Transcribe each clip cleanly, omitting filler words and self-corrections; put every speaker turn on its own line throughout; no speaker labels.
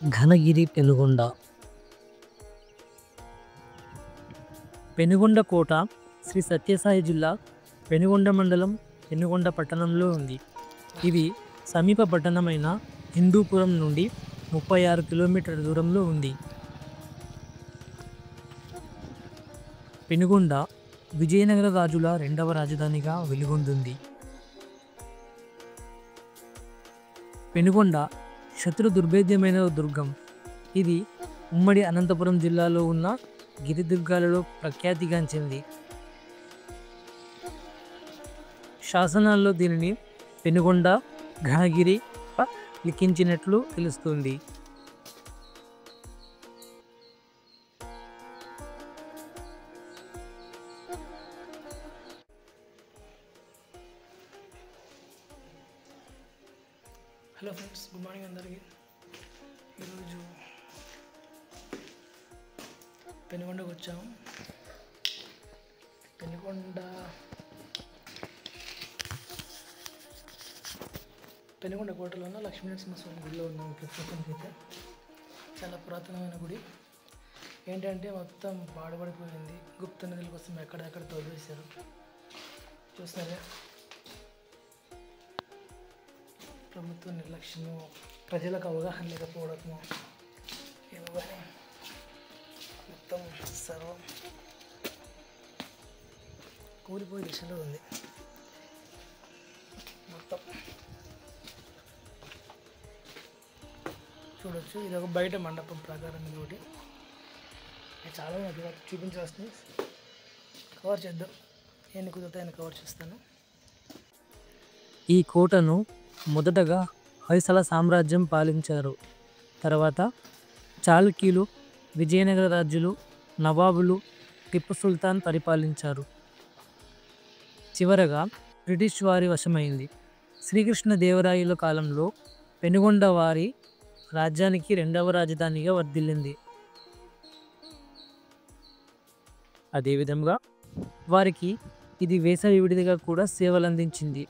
ఘనగిరి పెనుగొండ. పెనుగొండ కోట శ్రీ సత్యసాయి జిల్లా పెనుగొండ మండలం పెనుగొండ పట్టణంలో ఉంది. ఇది సమీప పట్టణమైన హిందూపురం నుండి 36 కిలోమీటర్ల దూరంలో ఉంది. పెనుగొండ విజయనగర రాజుల రెండవ రాజధానిగా వెలుగొందింది. పెనుగొండ శత్రు దుర్భేద్యమైన దుర్గం. ఇది ఉమ్మడి అనంతపురం జిల్లాలో ఉన్న గిరిదుర్గాలలో ప్రఖ్యాతిగాంచింది. శాసనాల్లో దీనిని పెనుగొండ ఘనగిరి లిఖించినట్లు తెలుస్తుంది.
హలో ఫ్రెండ్స్, గుడ్ మార్నింగ్ అందరికీ. ఈరోజు పెనుగొండకు వచ్చాము. పెనుగొండ కోటలో ఉన్న లక్ష్మీనరసింహస్వామి గుడిలో ఉన్నాము. ప్రస్తుతానికైతే చాలా పురాతనమైన గుడి. ఏంటంటే మొత్తం పాడుపడిపోయింది. గుప్త నిధుల కోసం ఎక్కడెక్కడ తోలేశారు. చూస్తున్నారా, ప్రభుత్వ నిర్లక్ష్యము, ప్రజలకు అవగాహన లేకపోవడము, ఏమో మొత్తం సర్వం కూలిపోయే దిశలో ఉంది. మొత్తం చూడొచ్చు. ఇది ఒక బయట మండపం ప్రకారం. ఇంకోటి చాలా అది చూపించాల్సింది. కవర్ చేద్దాం. ఎన్ని కుదురుతాయని కవర్ చేస్తాను.
ఈ కోటను మొదటగా హొయసల సామ్రాజ్యం పాలించారు. తర్వాత చాళుక్యులు, విజయనగర రాజులు, నవాబులు, టిప్పు సుల్తాన్ పరిపాలించారు. చివరగా బ్రిటిష్ వారి వశమైంది. శ్రీకృష్ణదేవరాయల కాలంలో పెనుగొండ వారి రాజ్యానికి రెండవ రాజధానిగా వర్ధిల్లింది. అదేవిధంగా వారికి ఇది వేసవి విడిదిగా కూడా సేవలందించింది.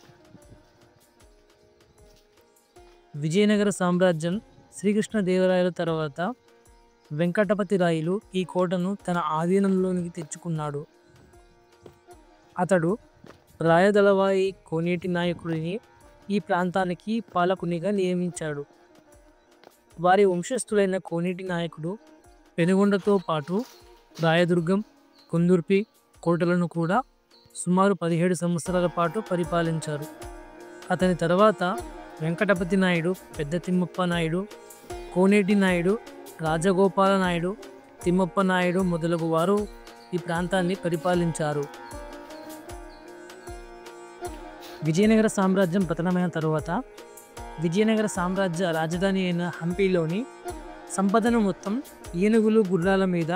విజయనగర సామ్రాజ్యం శ్రీకృష్ణదేవరాయల తర్వాత వెంకటపతి రాయలు ఈ కోటను తన ఆధీనంలోనికి తెచ్చుకున్నాడు. అతడు రాయదళవాయి కోనేటి నాయకుడిని ఈ ప్రాంతానికి పాలకునిగా నియమించాడు. వారి వంశస్థులైన కోనేటి నాయకుడు పెనుగొండతో పాటు రాయదుర్గం, కుందుర్పి కోటలను కూడా సుమారు 17 సంవత్సరాల పాటు పరిపాలించారు. అతని తర్వాత వెంకటపతి నాయుడు, పెద్ద తిమ్మప్ప నాయుడు, కోనేటి నాయుడు, రాజగోపాల నాయుడు, తిమ్మప్ప నాయుడు మొదలగు వారు ఈ ప్రాంతాన్ని పరిపాలించారు. విజయనగర సామ్రాజ్యం పతనమైన తరువాత విజయనగర సామ్రాజ్య రాజధాని అయిన హంపీలోని సంపదను మొత్తం ఏనుగులు, గుర్రాల మీద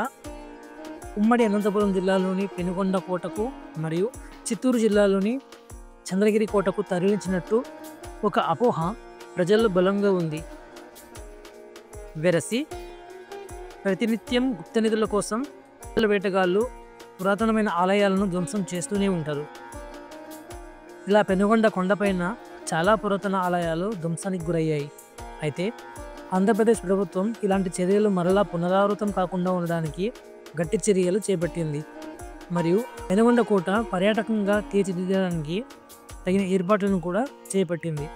ఉమ్మడి అనంతపురం జిల్లాలోని పెనుగొండ కోటకు మరియు చిత్తూరు జిల్లాలోని చంద్రగిరి కోటకు తరలించినట్టు ఒక అపోహ ప్రజల్లో బలంగా ఉంది. వెరసి ప్రతినిత్యం గుప్త నిధుల కోసం వేటగాళ్ళు పురాతనమైన ఆలయాలను ధ్వంసం చేస్తూనే ఉంటారు. ఇలా పెనుగొండ కొండపైన చాలా పురాతన ఆలయాలు ధ్వంసానికి గురయ్యాయి. అయితే ఆంధ్రప్రదేశ్ ప్రభుత్వం ఇలాంటి చర్యలు మరలా పునరావృతం కాకుండా ఉండడానికి గట్టి చర్యలు చేపట్టింది. మరియు పెనుగొండ కోట పర్యాటకంగా తీర్చిదిద్దడానికి తగిన ఏర్పాట్లను కూడా చేపట్టింది.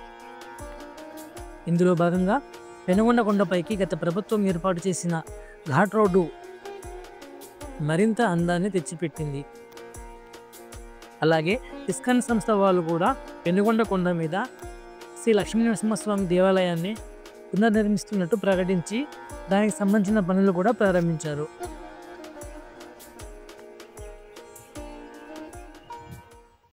ఇందులో భాగంగా పెనుగొండ కొండపైకి గత ప్రభుత్వం ఏర్పాటు చేసిన ఘాట్ రోడ్డు మరింత అందాన్ని తెచ్చిపెట్టింది. అలాగే ఇస్కాన్ సంస్థ వాళ్ళు కూడా పెనుగొండ కొండ మీద శ్రీ లక్ష్మీనరసింహస్వామి దేవాలయాన్ని పునర్నిర్మిస్తున్నట్టు ప్రకటించి దానికి సంబంధించిన పనులు కూడా ప్రారంభించారు.